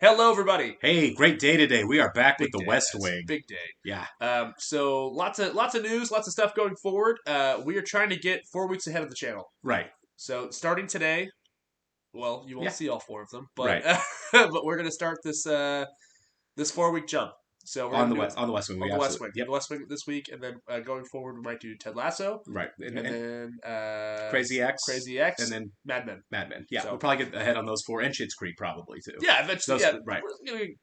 Hello, everybody. Hey, great day today. We are back with Big the day, West guys. Wing. Big day. Yeah, So lots of news, lots of stuff going forward. We are trying to get 4 weeks ahead of the channel. right. So starting today, well, you won't Yeah, see all four of them, but right. but we're gonna start this 4 week jump. So we're On gonna the do West, on the West Wing. on We the West absolutely. Wing, Yep. the West Wing this week, and then going forward we might do Ted Lasso, Right. and then Crazy X, Crazy X, and then Mad Men. Mad Men. Yeah, So we'll probably get ahead on those four, and Schitt's Creek probably too. yeah, eventually, Those, yeah. right.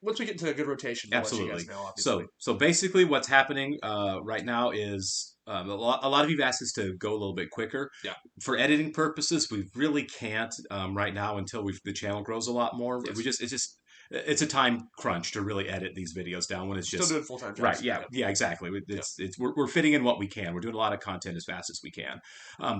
Once we get into a good rotation, we'll let you Absolutely. guys know. Obviously, So basically, what's happening right now is a lot of you've asked us to go a little bit quicker. Yeah. For editing purposes, we really can't right now until the channel grows a lot more. Yes. It's a time crunch to really edit these videos down when it's Still just doing full time jobs. right. Yeah, exactly. We're fitting in what we can. We're doing a lot of content as fast as we can.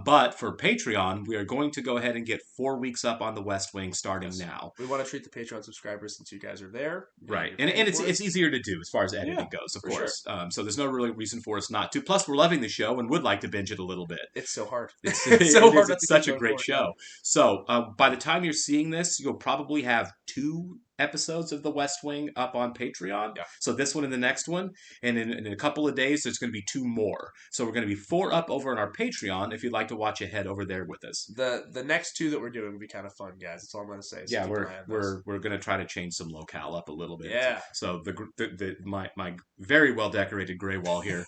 But for Patreon, we are going to go ahead and get 4 weeks up on the West Wing starting now. We want to treat the Patreon subscribers since you guys are there. Right, and it's easier to do as far as editing goes, of course. Sure. So there's no really reason for us not to. Plus, we're loving the show and would like to binge it a little bit. It's so hard. It's so hard. It's such a great show. So by the time you're seeing this, you'll probably have 2 episodes of The West Wing up on Patreon. Yeah. So this one and the next one, and in a couple of days, there's going to be 2 more. So we're going to be 4 up over on our Patreon. If you'd like to watch ahead over there with us. The next 2 that we're doing will be kind of fun, guys. That's all I'm going to say. So yeah, we're going to try to change some locale up a little bit. Yeah. So my very well decorated gray wall here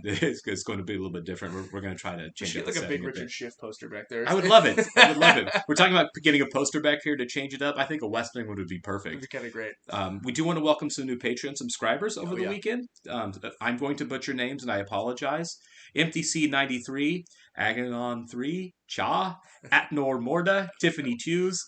is going to be a little bit different. We're going to try to change it. Like a big Richard Schiff poster back there. I would love it. I would love it. We're talking about getting a poster back here to change it up. I think a West Wing would be perfect. It'd be kind of great. We do want to welcome some new Patreon subscribers over the weekend. I'm going to butcher names and I apologize. MTC93, Aganon3, Cha, Atnor Morda, Tiffany Tews,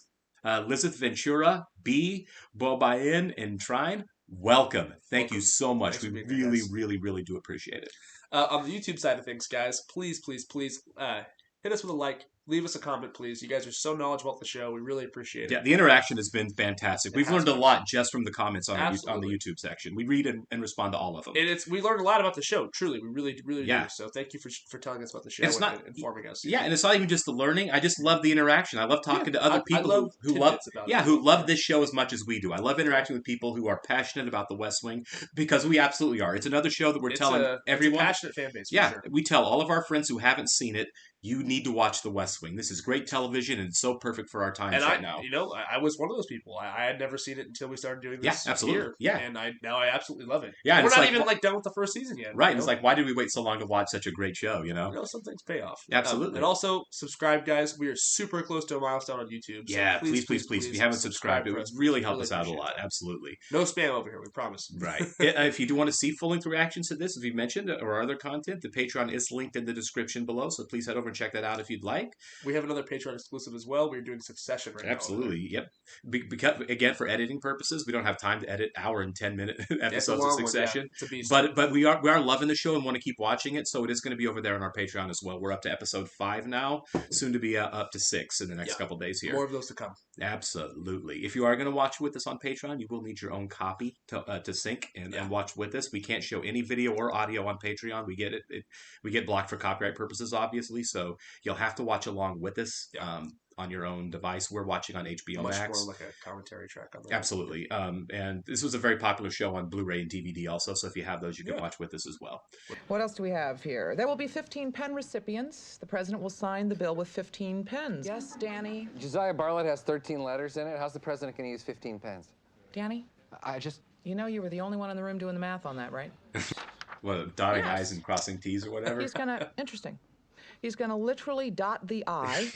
Lizeth Ventura, B, Bobayin, and Trine. Welcome. Thank you so much. We really do appreciate it. On the YouTube side of things, guys, please hit us with a like. Leave us a comment, please. You guys are so knowledgeable about the show. We really appreciate it. Yeah, the interaction has been fantastic. We've learned a lot just from the comments on the YouTube section. We read and respond to all of them. We learned a lot about the show. Truly, we really do. So thank you for telling us about the show and informing us. Yeah, and it's not even just the learning. I just love the interaction. I love talking to other people who love this show as much as we do. I love interacting with people who are passionate about the West Wing because we absolutely are. It's another show that we're telling everyone. It's a passionate fan base. Yeah, sure. We tell all of our friends who haven't seen it. You need to watch The West Wing. This is great television, and it's so perfect for our times right now. I was one of those people. I had never seen it until we started doing this. Yeah, absolutely. Here, yeah, and now I absolutely love it. Yeah, we're not even done with the first season yet. Right. It's like, why did we wait so long to watch such a great show? Some things pay off. Absolutely. And also subscribe, guys. We are super close to a milestone on YouTube. So yeah, please. If you haven't subscribed, it would really help us out a lot. Absolutely. No spam over here. We promise. Right. If you do want to see full-length reactions to this, as we mentioned, or other content, the Patreon is linked in the description below. So please head over and check that out if you'd like. We have another Patreon exclusive as well. We're doing Succession right now. Absolutely, yep. Because again, for editing purposes, we don't have time to edit hour and 10-minute episodes of Succession. But we are loving the show and want to keep watching it. So it is going to be over there on our Patreon as well. We're up to episode 5 now, soon to be up to 6 in the next couple days here. More of those to come. Absolutely. If you are going to watch with us on Patreon, you will need your own copy to sync and watch with us. We can't show any video or audio on Patreon. We get we get blocked for copyright purposes, obviously. So you'll have to watch along with us on your own device. We're watching on HBO Max. Much more like a commentary track on that. Absolutely. And this was a very popular show on Blu-ray and DVD also. So if you have those, you can watch with us as well. What else do we have here? There will be 15 pen recipients. The president will sign the bill with 15 pens. Yes, Danny? Josiah Bartlett has 13 letters in it. How's the president going to use 15 pens? Danny? You know you were the only one in the room doing the math on that, right? Well, dotting I's and crossing T's or whatever? He's going to... Interesting. He's going to literally dot the I.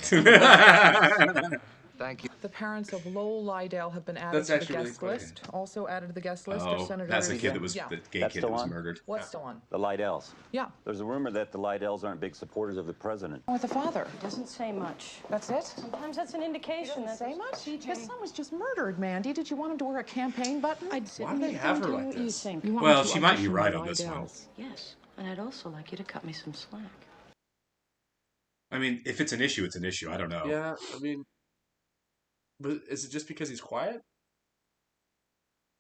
Thank you. The parents of Lowell Lydell have been added to the guest list. Also added to the guest list are Senator... that's the kid that was the gay kid that was murdered. What's still on? The Lydells. Yeah. There's a rumor that the Lydells aren't big supporters of the president. With the father. It doesn't say much. That's it? Sometimes that's an indication. Doesn't say much? His son was just murdered, Mandy. Did you want him to wear a campaign button? I'd Why do they have her like this? Well, she might be right on this one. Yes, and I'd also like you to cut me some slack. I mean, if it's an issue, it's an issue. I don't know. Yeah, I mean, but is it just because he's quiet?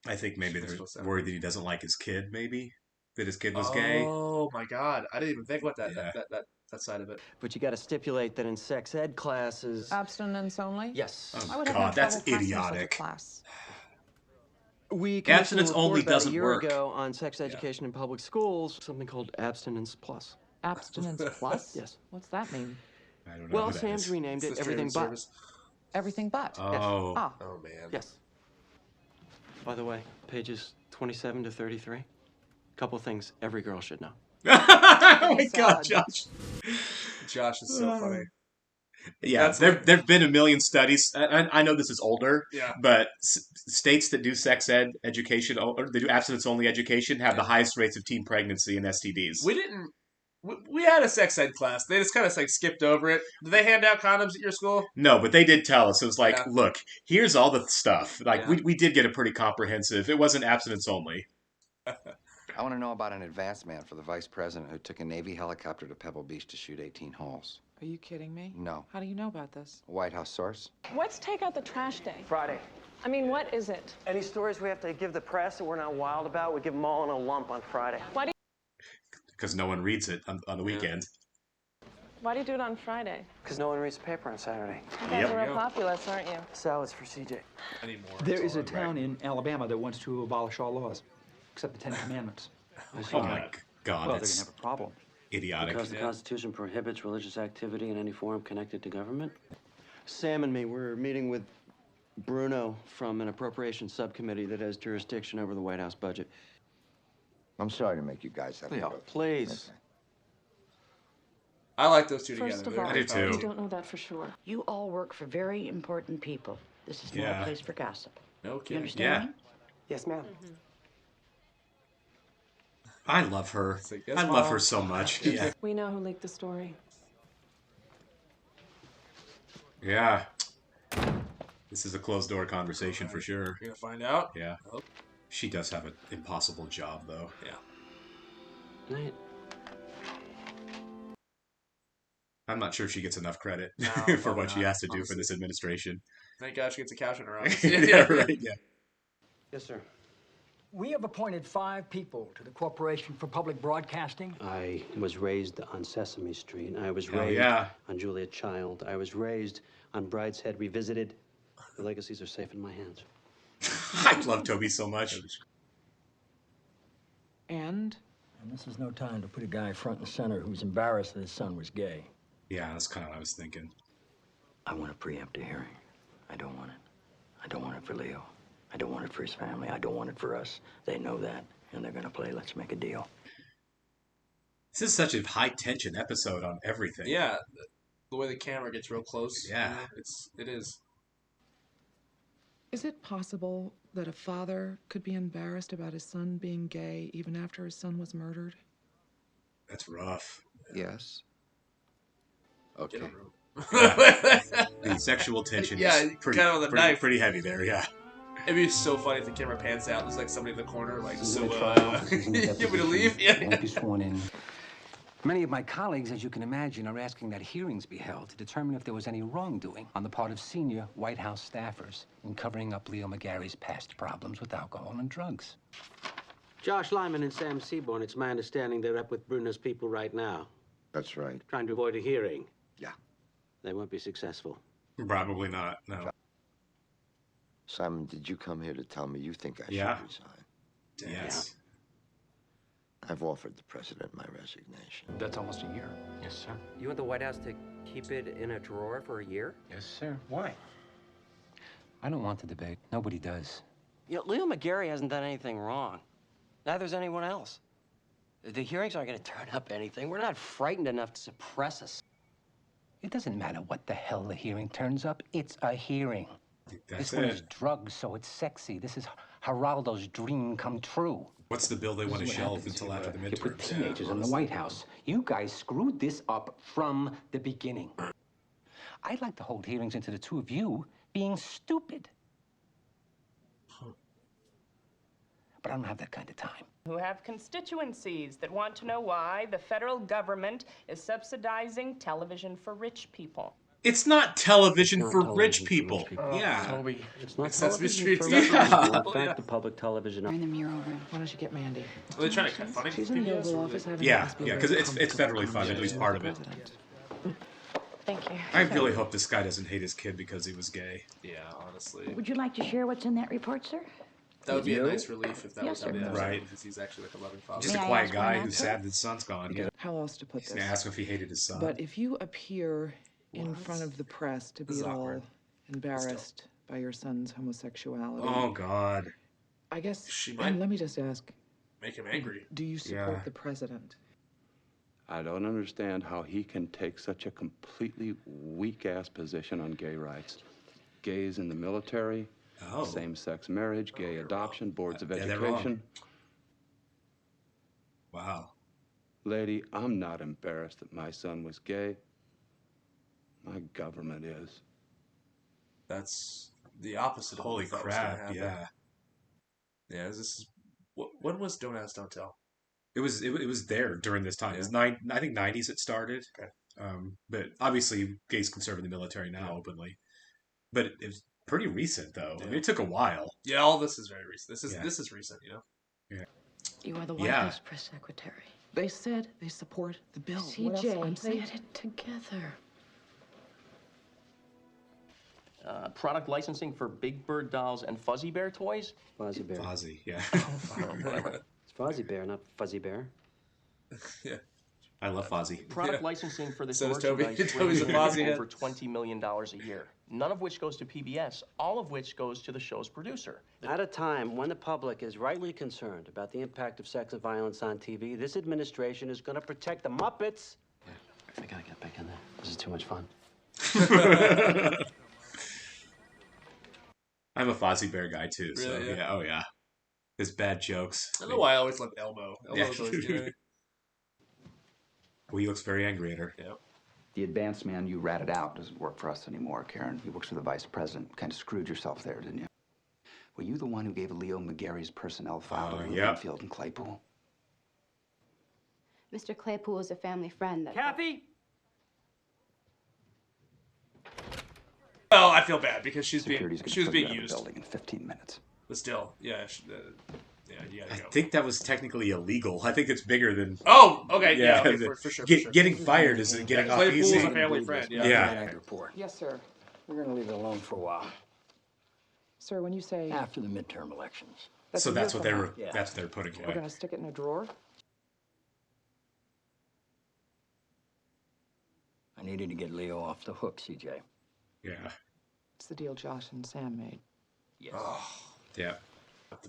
I think maybe they're worried that he doesn't like his kid, maybe. That his kid was gay. Oh, my God. I didn't even think about that, that side of it. But you got to stipulate that in sex ed classes... Abstinence only? Yes. Oh, God, that's idiotic. Class. We commissioned Abstinence a report only about doesn't a year work. ago on sex education in public schools, something called Abstinence Plus. Abstinence Plus? Yes. What's that mean? I don't know Well, who that Sam's is. renamed It's it the Everything streaming But. service. Everything but. Oh. Ah, Oh man. Yes. By the way, pages 27 to 33. Couple things every girl should know. Oh my God, Josh. Josh is so funny. Yeah, there've been a million studies. I know this is older, Yeah. but states that do sex ed education, or they do abstinence only education, have the highest rates of teen pregnancy and STDs. We didn't. We had a sex ed class. They just kind of like skipped over it. Did they hand out condoms at your school? No, but they did tell us. It was like, Yeah. look, here's all the stuff. Like, Yeah. we did get a pretty comprehensive. It wasn't abstinence only. I want to know about an advance man for the vice president who took a Navy helicopter to Pebble Beach to shoot 18 holes. are you kidding me? No. How do you know about this? White House source? What's take out the trash day? Friday. I mean, what is it? Any stories we have to give the press that we're not wild about, we give them all in a lump on Friday. Why do Because no one reads it on the weekend. you do it on Friday? Because no one reads the paper on Saturday. You guys are real populous, aren't you? Salads for CJ. Anymore. There is a town in Alabama that wants to abolish all laws, except the Ten Commandments. Oh my God, Well, they're it's gonna have a problem. idiotic. Because the Constitution prohibits religious activity in any form connected to government? Sam and me, we're meeting with Bruno from an appropriations subcommittee that has jurisdiction over the White House budget. I'm sorry to make you guys have to go. Please. I like those two First together. of all, I do too. we don't know that for sure. You all work for very important people. This is not Yeah. a place for gossip. No You kidding. understand Yeah. me? Yes, ma'am. I love her. like, yes, I love Mom. her so much. Yeah. We know who leaked the story. Yeah. This is a closed door conversation for sure. You're gonna find out. Yeah. She does have an impossible job, though. Yeah. Right. I'm not sure she gets enough credit No, for probably what she not, has to do for honestly. this administration. Thank God she gets a couch in her office. Yeah, right. Yeah. Yes, sir. We have appointed 5 people to the Corporation for Public Broadcasting. I was raised on Sesame Street. I was Hell raised yeah. on Julia Child. I was raised on Brideshead Revisited. The legacies are safe in my hands. I love Toby so much. And And this is no time to put a guy front and center who's embarrassed that his son was gay. Yeah, that's kind of what I was thinking. I want to preempt a hearing. I don't want it. I don't want it for Leo. I don't want it for his family. I don't want it for us. They know that, and they're going to play let's make a deal. This is such a high tension episode on everything. Yeah. The way the camera gets real close. Yeah. You know, it is. is it possible that a father could be embarrassed about his son being gay even after his son was murdered? That's rough. Yes. Okay. Get a room. The sexual tension Yeah, is pretty, kind of on the pretty, knife. pretty heavy there, yeah. It'd be so funny if the camera pans out. There's like somebody in the corner, like, so, you want me to leave? Yeah. be sworn in. Many of my colleagues, as you can imagine, are asking that hearings be held to determine if there was any wrongdoing on the part of senior White House staffers in covering up Leo McGarry's past problems with alcohol and drugs. Josh Lyman and Sam Seaborn, it's my understanding they're up with Bruno's people right now, That's right. trying to avoid a hearing. Yeah. They won't be successful. Probably not, no. Simon, did you come here to tell me you think I Yeah. should resign? Yes. I've offered the president my resignation. That's almost a year. Yes, sir. You want the White House to keep it in a drawer for a year? Yes, sir. Why? I don't want the debate. Nobody does. You know, Leo McGarry hasn't done anything wrong. Neither's anyone else. The hearings aren't going to turn up anything. We're not frightened enough to suppress us. It doesn't matter what the hell the hearing turns up. It's a hearing. That's This one is it. drugs, so it's sexy. This is Geraldo's dream come true. What's the bill they want to This is what shelve happens until after the You put midterms? teenagers in the White House. You guys screwed this up from the beginning. I'd like to hold hearings into the two of you being stupid. But I don't have that kind of time. Who have constituencies that want to know why the federal government is subsidizing television for rich people. It's not television Not for television rich for people. rich people. Yeah. Toby. It's not Sesame television Street. for Yeah. rich people. In Oh, fact, yeah. the public television... In the mural room. Why don't you get Mandy? Are they trying to cut funny? She's in the PBS, Oval or Office having Yeah, a yeah, 'cause it's federally funded, at least part of it. Thank you. I really hope this guy doesn't hate his kid because he was gay. Yeah, honestly. Would you like to share what's in that report, sir? That would be a nice relief if that was how the episode Right. because he's actually like a loving father. Just a quiet guy who's sad that his son's gone. Yeah. How else to put He's this? gonna ask if he hated his son. But if you appear in front of the press to be This is at all awkward. embarrassed by your son's homosexuality, Oh God. I guess. She And might let me just ask: make him angry. do you support Yeah. the president? I don't understand how he can take such a completely weak-ass position on gay rights. Gays in the military, same-sex marriage, gay adoption, boards of Yeah, they're wrong. education. Wow. Lady, I'm not embarrassed that my son was gay. My government is. That's the opposite of Holy what I thought was gonna crap! happen. Yeah. Yeah, this is when was Don't Ask, Don't Tell? It was there during this time. It was I think 90s it started. Okay. But obviously gays can serve in the military now openly. But it was pretty recent though. I mean, it took a while. Yeah, all this is very recent. This is recent, you know. Yeah. You are the White Yeah. House press secretary. They said they support the bill. What else? CJ, I'm saying- get it together. Product licensing for Big Bird dolls and Fuzzy Bear toys. Fuzzy Bear. Fozzie, yeah. It's Fuzzy Bear, not Fuzzy Bear. Yeah. I love Fozzie. Product licensing for this So does Toby. merchandise Toby's a ranges Fozzie head. over $20 million a year. None of which goes to PBS, all of which goes to the show's producer. At a time when the public is rightly concerned about the impact of sex and violence on TV, this administration is going to protect the Muppets. I gotta get back in there. This is too much fun. I'm a Fozzie Bear guy too. So Really? yeah. Oh yeah. His bad jokes. I don't know why I always loved Elmo. Elmo Yeah. was always good. Well, he looks very angry at her. Yeah. The advanced man you ratted out doesn't work for us anymore, Karen. He works for the vice president. Kind of screwed yourself there, didn't you? Were you the one who gave Leo McGarry's personnel file to yeah. Rubenfield and Claypool? Mr. Claypool is a family friend that... Kathy? Well, I feel bad because she was Security's gonna being throw you out of the used. building in 15 minutes. But still, yeah, you gotta I go. think that was technically illegal. I think it's bigger than. Oh, okay, yeah, okay, for sure. Getting fired isn't getting off Claypool's easy. a family friend. Yeah. Yeah. Report. Yes, sir. We're going to leave it alone for a while. Sir, when you say After the midterm elections. that's So a year that's what from they now, were. That's what they're putting we're away. gonna stick it in a drawer. I needed to get Leo off the hook, CJ. Yeah. It's the deal Josh and Sam made. Yes. Yeah.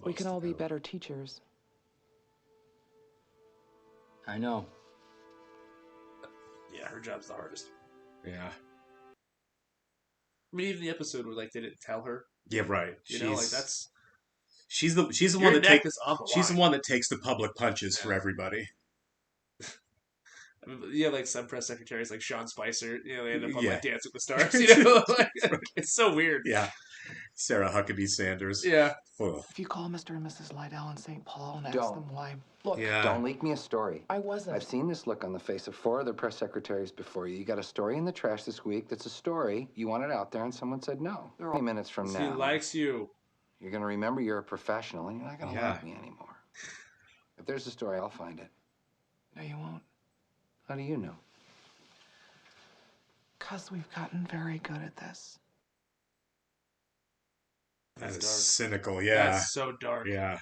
We can all be better teachers. I know. Yeah, her job's the hardest. Yeah. I mean, even the episode where like they didn't tell her. Yeah. Right. You know, like that's. She's the Your one that neck takes. is on the She's the line. one that takes the public punches for everybody. I mean, yeah, like some press secretaries, like Sean Spicer. You know, they end up on Yeah. like Dance with the Stars. You know, like, it's so weird. Yeah. Sarah Huckabee Sanders. Yeah. Ugh. If you call Mr. and Mrs. Lydell in St. Paul and ask Don't. them why, look, Yeah. Don't leak me a story. I wasn't. I've seen this look on the face of 4 other press secretaries before you. You got a story in the trash this week that's a story. You want it out there, and someone said no. 20 minutes from He now, likes you. you're going to remember you're a professional, and you're not going to Yeah. like me anymore. If there's a story, I'll find it. No, you won't. How do you know? Because we've gotten very good at this. That is dark. cynical. Yeah. That's so dark. Yeah.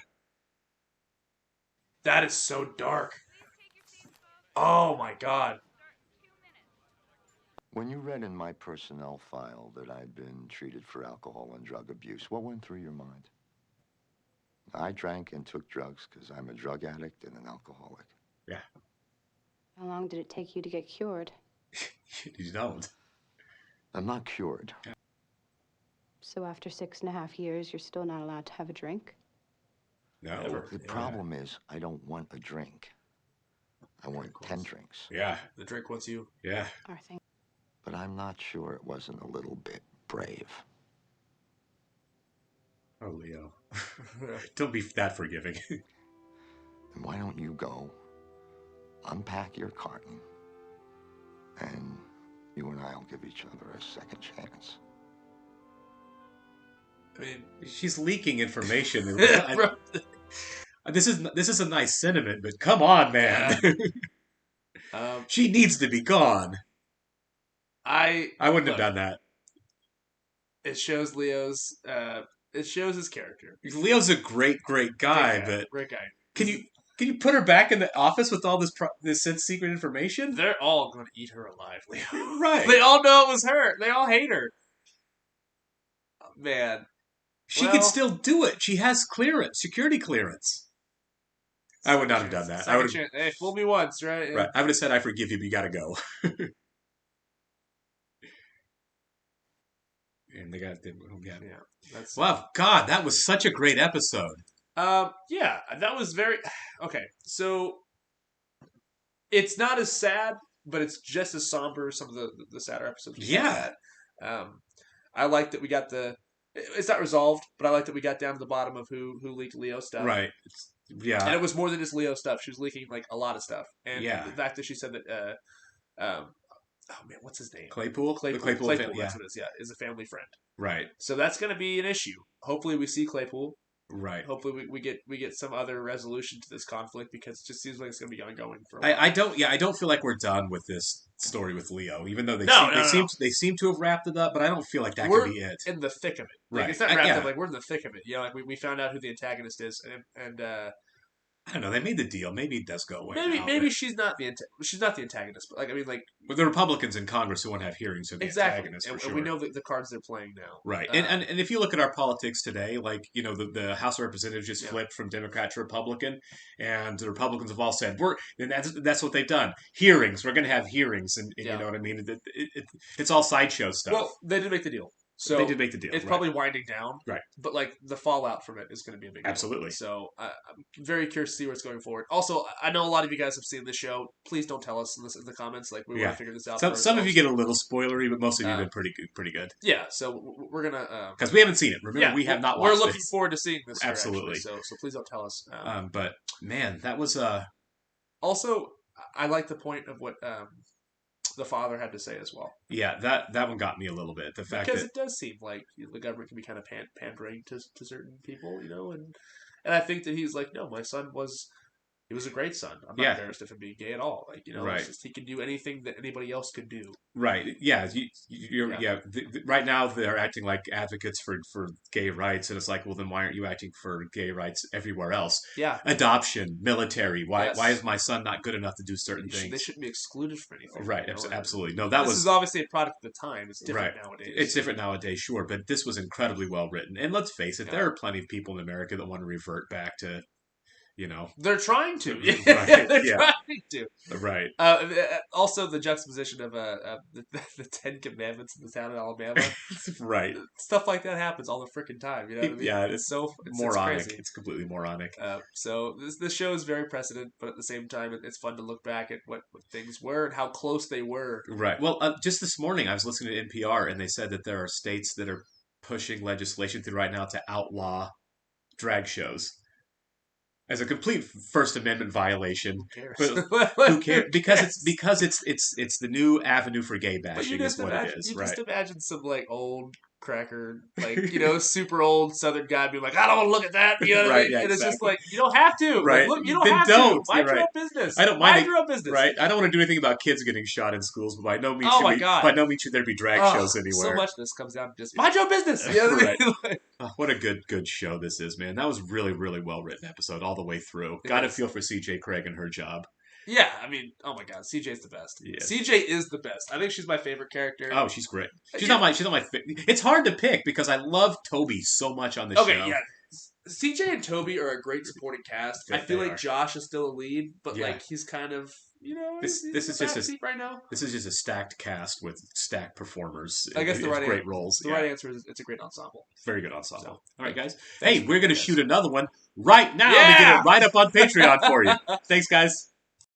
That is so dark. Oh my god. When you read in my personnel file that I'd been treated for alcohol and drug abuse, what went through your mind? I drank and took drugs because I'm a drug addict and an alcoholic. Yeah. How long did it take you to get cured? You don't. I'm not cured. So after 6.5 years, you're still not allowed to have a drink? No. The problem is I don't want a drink. I want 10 drinks. Yeah. The drink wants you. Yeah. Arthur. But I'm not sure it wasn't a little bit brave. Oh, Leo. Don't be that forgiving. And why don't you go, unpack your carton, and you and I'll give each other a second chance. I mean, she's leaking information. This is a nice sentiment, but come on, man. She needs to be gone. I wouldn't have done that. It shows Leo's It shows his character. Leo's a great guy, but great guy. Can you put her back in the office with all this secret information? They're all going to eat her alive, Leo. Right. They all know it was her. They all hate her. Oh, man. She can still do it. She has security clearance. I would not have done that. Hey, fool me once, right? Right. I would have said, I forgive you, but you got to go. And they got wow, God, that was such a great episode. Yeah, that was very okay. So it's not as sad, but it's just as somber as some of the sadder episodes. Yeah. I like that we got it's not resolved, but I like that we got down to the bottom of who leaked Leo stuff. Right. Yeah. And it was more than just Leo stuff. She was leaking like a lot of stuff. And the fact that she said that oh man, what's his name? Claypool? Claypool, family, that's what it is. Yeah, is a family friend. Right. So that's going to be an issue. Hopefully, we see Claypool. Right. Hopefully, we get some other resolution to this conflict because it just seems like it's going to be ongoing for a while. I don't feel like we're done with this story with Leo, even though they seem to have wrapped it up. But I don't feel like that could be it. In the thick of it. Right. Like, it's not wrapped up. Like we're in the thick of it. You know, like we found out who the antagonist is, and I don't know. They made the deal. Maybe it does go away. Maybe she's not the antagonist. But with the Republicans in Congress who want to have hearings are the antagonists. And, for sure. we know the cards they're playing now. Right. And if you look at our politics today, like the House of Representatives just flipped from Democrat to Republican, and the Republicans have all said that's what they've done. Hearings. We're going to have hearings, and you know what I mean. It's all sideshow stuff. Well, they did make the deal. So they did make the deal. It's probably winding down, right? But the fallout from it is going to be a big deal. Absolutely. So I'm very curious to see where it's going forward. Also, I know a lot of you guys have seen the show. Please don't tell us in the comments. Like we want to figure this out. Some of you get a little spoilery, but most of you have been pretty good. Yeah. So we're gonna because we haven't seen it. Remember, we have not watched. We're looking forward to seeing this. Absolutely. So please don't tell us. But man, that was Also, I like the point of what the father had to say as well. Yeah, that one got me a little bit. The fact because it does seem like the government can be kind of pandering to certain people, and I think that he's like, no, my son was a great son. I'm not embarrassed of him being gay at all. right. It's just, he can do anything that anybody else could do. Right. Yeah. Right now they're acting like advocates for gay rights, and it's like, well, then why aren't you acting for gay rights everywhere else? Yeah. Adoption, military. Why is my son not good enough to do certain things? They shouldn't be excluded from anything. Right. Absolutely. No, this is obviously a product of the time. It's different nowadays. It's different nowadays, sure, but this was incredibly well written. And let's face it, there are plenty of people in America that want to revert back to. They're trying to. Right. They're trying to. Right. Also, the juxtaposition of the 10 Commandments in the town of Alabama. Right. Stuff like that happens all the freaking time. You know what I mean? Yeah, it's moronic. It's crazy. It's completely moronic. So this show is very precedent, but at the same time, it's fun to look back at what things were and how close they were. Right. Well, just this morning, I was listening to NPR, and they said that there are states that are pushing legislation through right now to outlaw drag shows. As a complete First Amendment violation, but who cares? Because it's the new avenue for gay bashing. Is what it is. Just imagine some old cracker, super old Southern guy being like, I don't want to look at that. You know what I mean? And it's just like, you don't have to. Right. Look, you don't have to. Mind your own business. I don't mind. Mind your own business. Right. I don't want to do anything about kids getting shot in schools, but by no means should there be drag shows anywhere. So much of this comes down to just mind your own business. You know what I mean? What a good show this is, man. That was really, really well written episode all the way through. Gotta feel for CJ Craig and her job. Yeah, I mean, oh my God, CJ's the best. Yeah. CJ is the best. I think she's my favorite character. Oh, she's great. She's not my. It's hard to pick because I love Toby so much on this show. Okay, yeah. CJ and Toby are a great supporting cast. I feel like Josh is still a lead, but he's kind of this is just right now. This is just a stacked cast with stacked performers. I guess great roles. The right answer is it's a great ensemble. Very good ensemble. So, all right, guys. Hey, we're gonna shoot another one right now to get it right up on Patreon for you. Thanks, guys.